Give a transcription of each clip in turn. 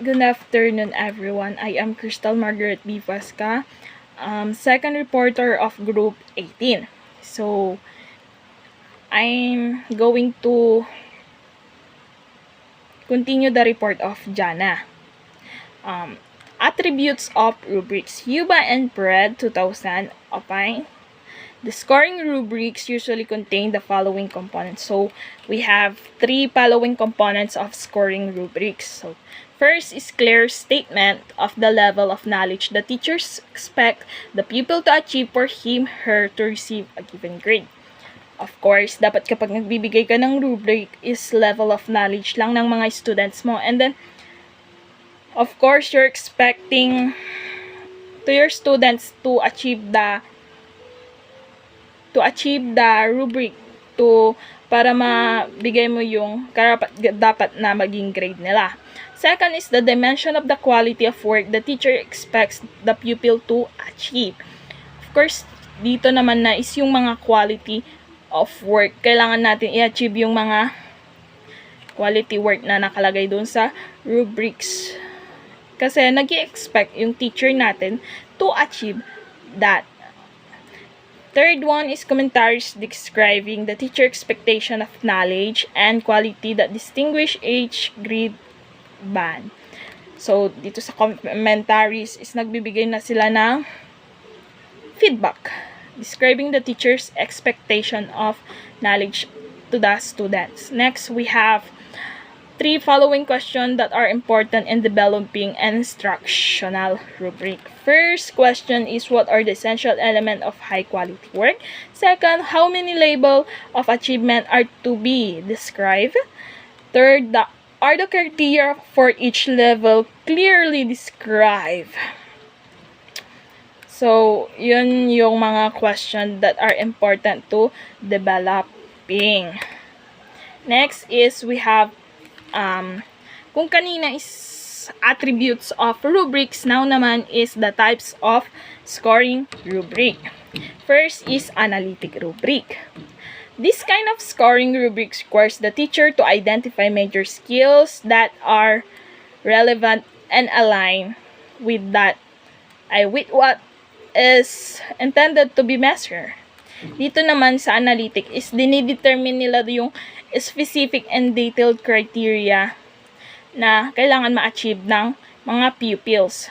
Good afternoon, everyone. I am Crystal Margaret B. Vasca, second reporter of Group 18. So, I'm going to continue the report of Jana. Attributes of rubrics. Yuba and Pred, 2000, opine. The scoring rubrics usually contain the following components. So, we have three following components of scoring rubrics. So, first is clear statement of the level of knowledge the teachers expect the pupil to achieve for him, her to receive a given grade. Of course, dapat kapag nagbibigay ka ng rubric is level of knowledge lang ng mga students mo. And then, of course, you're expecting to your students to achieve the rubric para mabigay mo yung dapat na maging grade nila. Second is the dimension of the quality of work the teacher expects the pupil to achieve. Of course, dito naman na is yung mga quality of work. Kailangan natin i-achieve yung mga quality work na nakalagay doon sa rubrics. Kasi nag-i-expect yung teacher natin to achieve that. Third one is commentaries describing the teacher expectation of knowledge and quality that distinguish each grade band. So, dito sa commentaries is nagbibigay na sila ng feedback describing the teacher's expectation of knowledge to the students. Next, we have three following questions that are important in developing an instructional rubric. First question is, what are the essential elements of high quality work? Second, how many levels of achievement are to be described? Third, are the criteria for each level clearly described? So, yun yung mga questions that are important to developing. Next is we have kung kanina is attributes of rubrics, now naman is the types of scoring rubric. First is analytic rubric. This kind of scoring rubric requires the teacher to identify major skills that are relevant and align with what is intended to be measured. Dito naman sa analytic is dinidetermine nila yung specific and detailed criteria na kailangan ma-achieve ng mga pupils.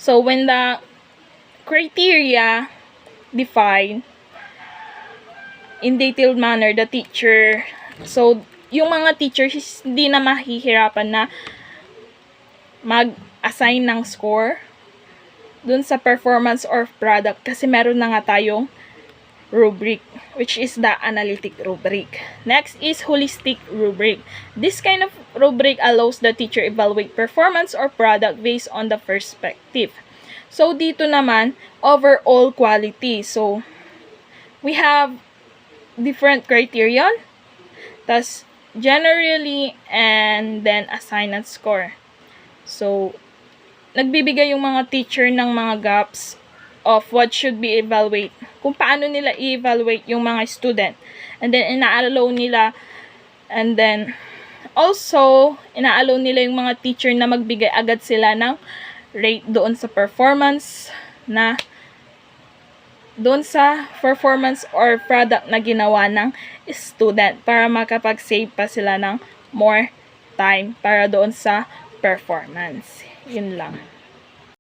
So, when the criteria define in detailed manner the teacher, so yung mga teachers hindi na mahihirapan na mag-assign ng score dun sa performance or product kasi meron na nga tayong rubric, which is the analytic rubric. Next is holistic rubric. This kind of rubric allows the teacher evaluate performance or product based on the perspective. So, dito naman, overall quality. So, we have different criterion, tas generally, and then assign and score. So, nagbibigay yung mga teacher ng mga gaps of what should be evaluate, kung paano nila i-evaluate yung mga student, and then ina-allow nila, and then also ina-allow nila yung mga teacher na magbigay agad sila ng rate doon sa performance or product na ginawa ng student para makapag-save pa sila ng more time para doon sa performance. Yun lang.